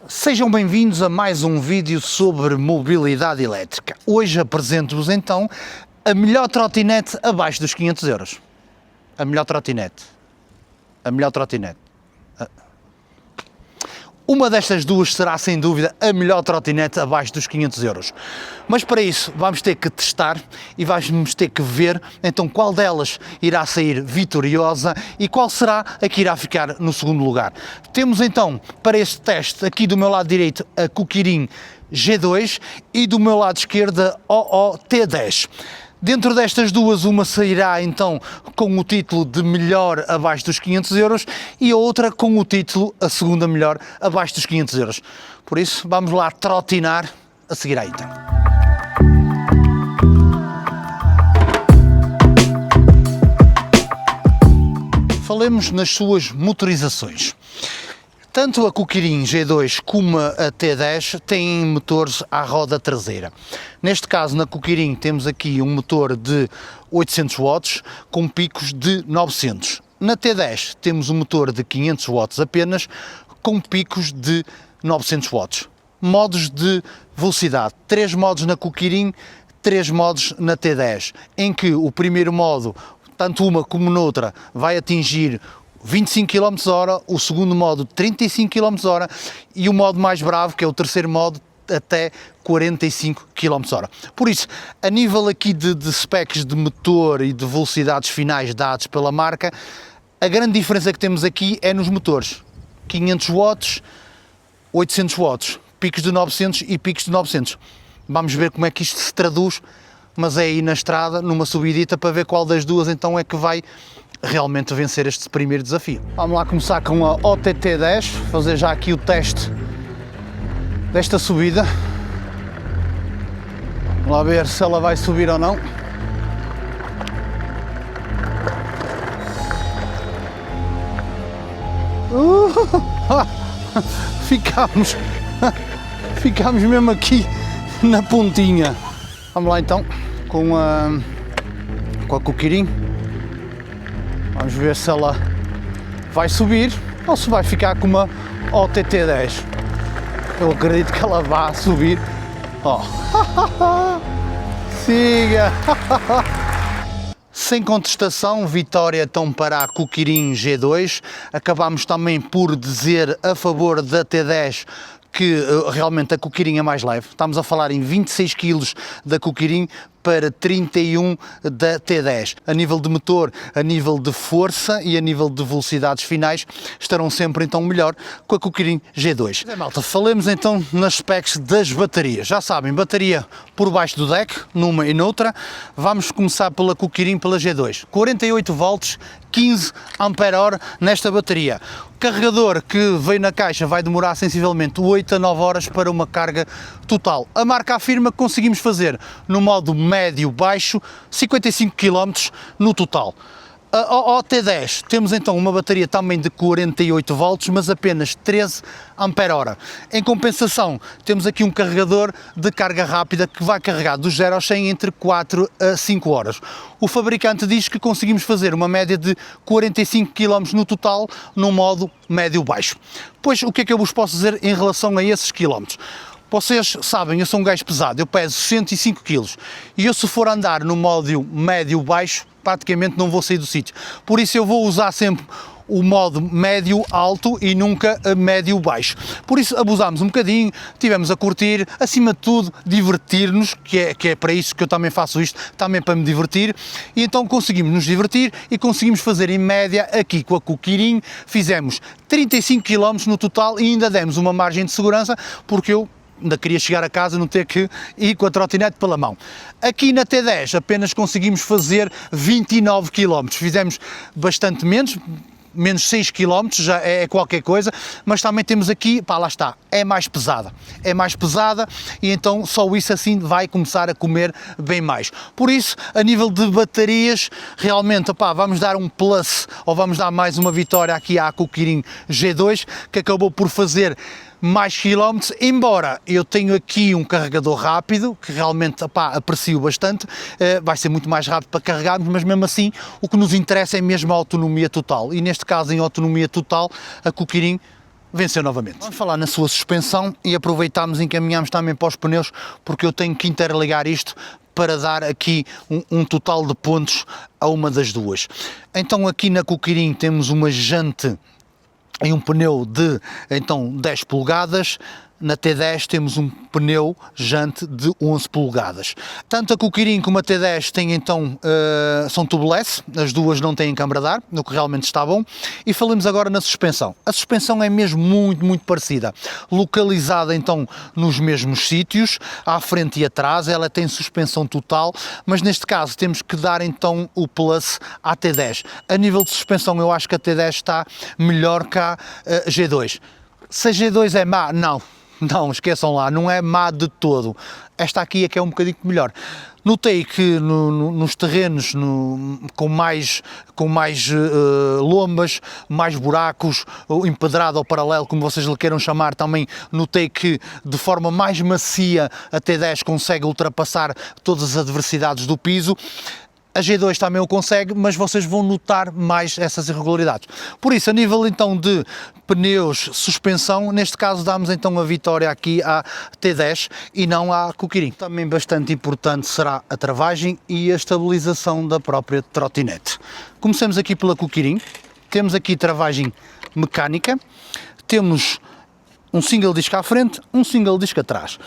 Sejam bem-vindos a mais um vídeo sobre mobilidade elétrica. Hoje apresento-vos então a melhor trotinete abaixo dos 500 euros. A melhor trotinete. Uma destas duas será sem dúvida a melhor trotinete abaixo dos 500 euros. Mas para isso vamos ter que testar e vamos ter que ver então qual delas irá sair vitoriosa e qual será a que irá ficar no segundo lugar. Temos então para este teste aqui do meu lado direito a Kukirin G2 e do meu lado esquerdo a OOT10. Dentro destas duas, uma sairá então com o título de melhor abaixo dos 500 euros e a outra com o título a segunda melhor abaixo dos 500 euros. Por isso, vamos lá trotinar a seguir aí então. Falemos nas suas motorizações. Tanto a Kukirin G2 como a T10 têm motores à roda traseira. Neste caso, na Kukirin, temos aqui um motor de 800 watts com picos de 900. Na T10 temos um motor de 500 watts apenas com picos de 900 watts. Modos de velocidade. 3 modos na Kukirin, 3 modos na T10, em que o primeiro modo, tanto uma como noutra, vai atingir 25 km/h, o segundo modo 35 km/h e o modo mais bravo, que é o terceiro modo, até 45 km/h. Por isso, a nível aqui de specs de motor e de velocidades finais dados pela marca, a grande diferença que temos aqui é nos motores. 500 watts, 800 watts, picos de 900 e picos de 900. Vamos ver como é que isto se traduz, mas é aí na estrada, numa subidita, para ver qual das duas então é que vai realmente vencer este primeiro desafio. Vamos lá começar com a OTT10, fazer já aqui o teste desta subida. Vamos lá ver se ela vai subir ou não. Ficámos mesmo aqui na pontinha. Vamos lá então com a Kukirin. Vamos ver se ela vai subir ou se vai ficar com uma OTT10. Eu acredito que ela vai subir. Oh. Siga! Sem contestação, vitória então para a Kukirin G2. Acabámos também por dizer a favor da T10 que realmente a Kukirin é mais leve. Estamos a falar em 26 kg da Kukirin para 31 da T10. A nível de motor, a nível de força e a nível de velocidades finais estarão sempre então melhor com a Kukirin G2. Malta, falemos então nas specs das baterias. Já sabem, bateria por baixo do deck, numa e noutra. Vamos começar pela Kukirin, pela G2. 48 volts, 15 ampere-hora nesta bateria. O carregador que veio na caixa vai demorar sensivelmente 8 a 9 horas para uma carga total. A marca afirma que conseguimos fazer no modo médio-baixo 55 km no total. A OT10 temos então uma bateria também de 48 volts, mas apenas 13 ampere-hora. Em compensação, temos aqui um carregador de carga rápida que vai carregar do 0 ao 100 entre 4 a 5 horas. O fabricante diz que conseguimos fazer uma média de 45 km no total no modo médio-baixo. Pois o que é que eu vos posso dizer em relação a esses quilómetros? Vocês sabem, eu sou um gajo pesado, eu peso 105 kg e eu, se for andar no modo médio-baixo, praticamente não vou sair do sítio. Por isso eu vou usar sempre o modo médio-alto e nunca médio-baixo. Por isso abusámos um bocadinho, tivemos a curtir, acima de tudo divertir-nos, que é para isso que eu também faço isto, também para me divertir, e então conseguimos nos divertir e conseguimos fazer em média aqui com a Kukirin, fizemos 35 km no total e ainda demos uma margem de segurança, porque eu ainda queria chegar a casa, não ter que ir com a trotinete pela mão. Aqui na T10 apenas conseguimos fazer 29 km, fizemos bastante menos 6 km, já é qualquer coisa, mas também temos aqui, pá, lá está, é mais pesada e então só isso assim vai começar a comer bem mais. Por isso, a nível de baterias, realmente, pá, vamos dar um plus, ou vamos dar mais uma vitória aqui à Kukirin G2, que acabou por fazer mais quilómetros, embora eu tenho aqui um carregador rápido, que realmente, opá, aprecio bastante, vai ser muito mais rápido para carregarmos, mas mesmo assim o que nos interessa é mesmo a autonomia total, e neste caso em autonomia total a Kukirin venceu novamente. Vamos falar na sua suspensão e aproveitámos e encaminhámos também para os pneus, porque eu tenho que interligar isto para dar aqui um total de pontos a uma das duas. Então aqui na Kukirin temos uma jante e um pneu de então 10 polegadas. Na T10 temos um pneu jante de 11 polegadas. Tanto a Kukirin como a T10 têm então, são tubeless, as duas não têm câmara de ar, o que realmente está bom. E falemos agora na suspensão. A suspensão é mesmo muito parecida, localizada então nos mesmos sítios, à frente e atrás, ela tem suspensão total, mas neste caso temos que dar então o plus à T10. A nível de suspensão eu acho que a T10 está melhor que a G2. Se a G2 é má, não, esqueçam lá, não é má de todo. Esta aqui é que é um bocadinho melhor. Notei que nos terrenos com mais lombas, mais buracos, empedrado ou paralelo, como vocês lhe queiram chamar, também notei que de forma mais macia a T10 consegue ultrapassar todas as adversidades do piso. A G2 também o consegue, mas vocês vão notar mais essas irregularidades. Por isso, a nível então de pneus, suspensão, neste caso damos então a vitória aqui à T10 e não à Kukirin. Também bastante importante será a travagem e a estabilização da própria trotinete. Comecemos aqui pela Kukirin. Temos aqui travagem mecânica, temos um single disc à frente, um single disc atrás.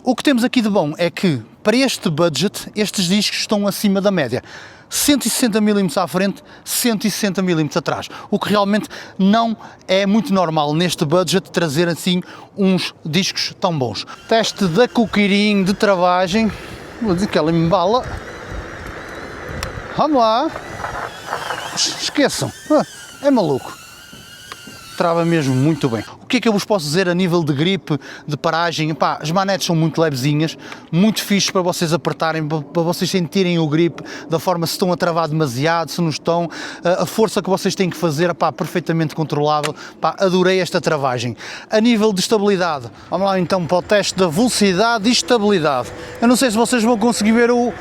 O que temos aqui de bom é que, para este budget, estes discos estão acima da média. 160 mm à frente, 160 mm atrás. O que realmente não é muito normal neste budget trazer assim uns discos tão bons. Teste da Kukirin de travagem. Vou dizer que ela me embala. Vamos lá. Esqueçam. É maluco. Trava mesmo muito bem. O que é que eu vos posso dizer a nível de gripe, de paragem? Epá, as manetes são muito levezinhas, muito fixe para vocês apertarem, para vocês sentirem o gripe, da forma se estão a travar demasiado, se não estão, a força que vocês têm que fazer, epá, perfeitamente controlável. Epá, adorei esta travagem. A nível de estabilidade, vamos lá então para o teste da velocidade e estabilidade. Eu não sei se vocês vão conseguir ver o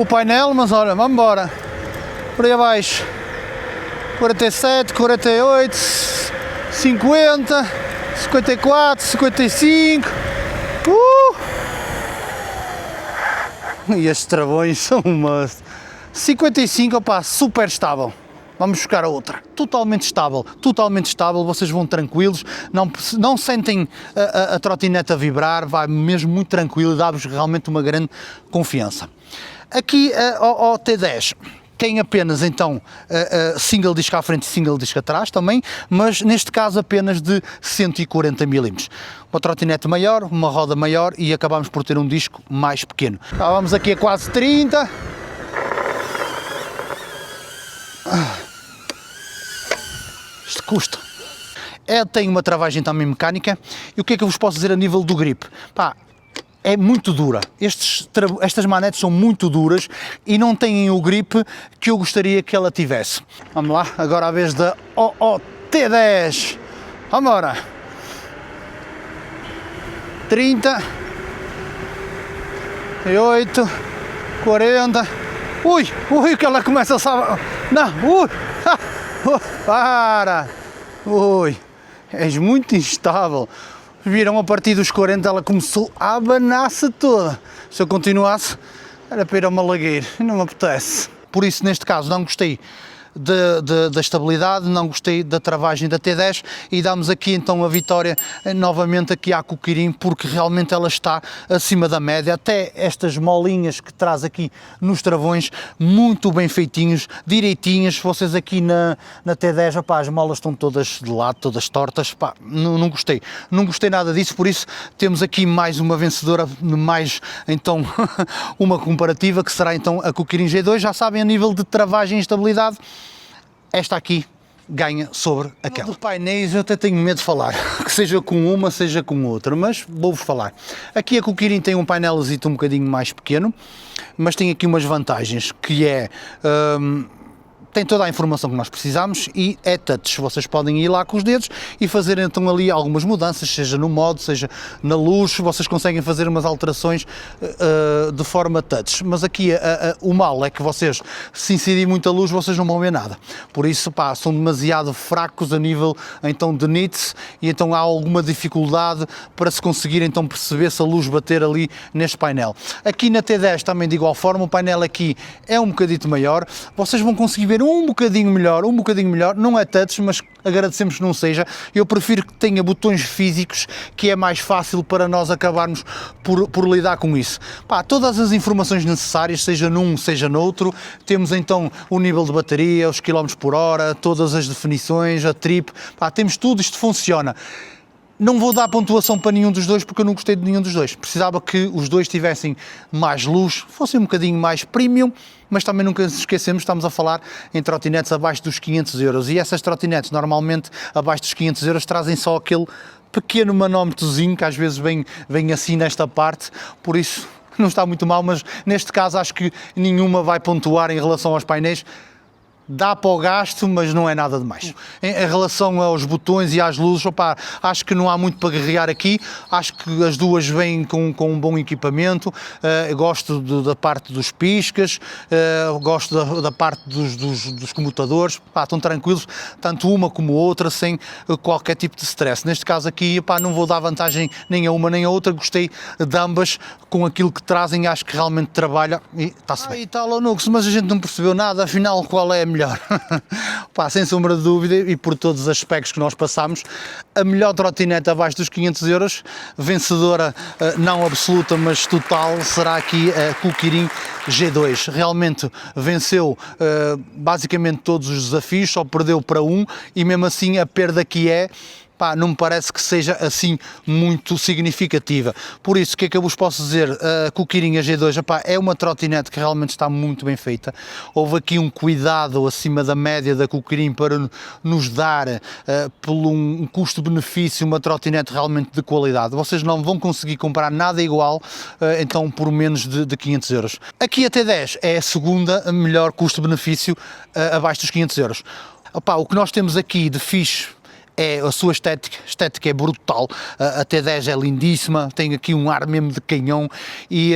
painel, mas olha, vamos embora. Por aí abaixo, 47, 48... 50, 54, 55. E estes travões são uma 55, opá, super estável. Vamos buscar a outra. Totalmente estável, vocês vão tranquilos, não sentem a trotinete a vibrar, vai mesmo muito tranquilo e dá-vos realmente uma grande confiança. Aqui ao T10. Tem apenas então single disc à frente e single disc atrás também, mas neste caso apenas de 140 mm. Uma trotinete maior, uma roda maior e acabamos por ter um disco mais pequeno. Vamos aqui a quase 30. Isto custa. Tem uma travagem também mecânica. E o que é que eu vos posso dizer a nível do grip? Pá, é muito dura, estas manetes são muito duras e não têm o grip que eu gostaria que ela tivesse. Vamos lá, agora a vez da T10, vamos embora, 30, 38, 40, ui, que ela começa a... Não, para, és muito instável. Viram, a partir dos 40 ela começou a abanar-se toda. Se eu continuasse, era para ir ao Malagueiro, e não me apetece. Por isso, neste caso, não gostei da estabilidade, não gostei da travagem da T10 e damos aqui então a vitória novamente aqui à Kukirin, porque realmente ela está acima da média, até estas molinhas que traz aqui nos travões, muito bem feitinhos, direitinhas. Vocês aqui na T10, opá, as molas estão todas de lado, todas tortas, pá, não gostei nada disso. Por isso temos aqui mais uma vencedora, mais então uma comparativa, que será então a Kukirin G2. Já sabem, a nível de travagem e estabilidade, esta aqui ganha sobre aquela. De painéis eu até tenho medo de falar, que seja com uma, seja com outra, mas vou-vos falar. Aqui a Kukirin tem um painelzito um bocadinho mais pequeno, mas tem aqui umas vantagens, que é tem toda a informação que nós precisamos e é touch. Vocês podem ir lá com os dedos e fazer então ali algumas mudanças, seja no modo, seja na luz, vocês conseguem fazer umas alterações de forma touch. Mas aqui o mal é que vocês, se incidir muita luz, vocês não vão ver nada. Por isso, pá, são demasiado fracos a nível então de nits e então há alguma dificuldade para se conseguir então perceber se a luz bater ali neste painel. Aqui na T10 também de igual forma, o painel aqui é um bocadito maior, vocês vão conseguir ver um bocadinho melhor, não é touch, mas agradecemos que não seja. Eu prefiro que tenha botões físicos, que é mais fácil para nós acabarmos por lidar com isso. Pá, todas as informações necessárias, seja num, seja noutro, temos então o nível de bateria, os quilómetros por hora, todas as definições, a trip, pá, temos tudo, isto funciona. Não vou dar pontuação para nenhum dos dois porque eu não gostei de nenhum dos dois. Precisava que os dois tivessem mais luz, fossem um bocadinho mais premium, mas também nunca nos esquecemos, estamos a falar em trotinetes abaixo dos 500 euros e essas trotinetes normalmente abaixo dos 500 euros trazem só aquele pequeno manómetrozinho que às vezes vem assim nesta parte, por isso não está muito mal, mas neste caso acho que nenhuma vai pontuar em relação aos painéis. Dá para o gasto, mas não é nada demais. Em relação aos botões e às luzes, opa, acho que não há muito para guerrear aqui, acho que as duas vêm com um bom equipamento, gosto da parte dos piscas, gosto da parte dos comutadores, pá, estão tranquilos, tanto uma como outra, sem qualquer tipo de stress. Neste caso aqui, pá, não vou dar vantagem nem a uma nem a outra, gostei de ambas, com aquilo que trazem, acho que realmente trabalha e está-se bem. E tal, Onux, mas a gente não percebeu nada, afinal qual é a melhor? Pá, sem sombra de dúvida e por todos os aspectos que nós passamos, a melhor trotinete abaixo dos 500 euros, vencedora não absoluta mas total, será aqui a Kukirin G2. Realmente venceu basicamente todos os desafios, só perdeu para um e mesmo assim a perda que é, pá, não me parece que seja assim muito significativa. Por isso, o que é que eu vos posso dizer? A Kukirin G2, epá, é uma trotinete que realmente está muito bem feita. Houve aqui um cuidado acima da média da Kukirin para nos dar, por um custo-benefício, uma trotinete realmente de qualidade. Vocês não vão conseguir comprar nada igual, então, por menos de 500 euros. Aqui a T10 é a segunda melhor custo-benefício abaixo dos 500 euros. Epá, o que nós temos aqui de fixe é a sua estética é brutal, a T10 é lindíssima, tem aqui um ar mesmo de canhão e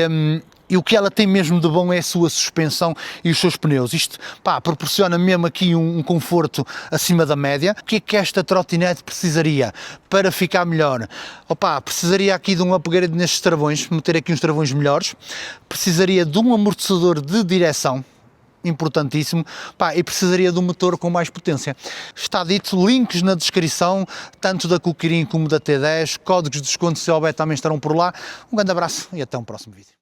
o que ela tem mesmo de bom é a sua suspensão e os seus pneus. Isto, pá, proporciona mesmo aqui um conforto acima da média. O que é que esta trotinete precisaria para ficar melhor? Opa, precisaria aqui de um upgrade nestes travões, meter aqui uns travões melhores, precisaria de um amortecedor de direção, importantíssimo, pá, e precisaria de um motor com mais potência. Está dito, links na descrição, tanto da Kukirin como da T10, códigos de desconto COB também estarão por lá. Um grande abraço e até um próximo vídeo.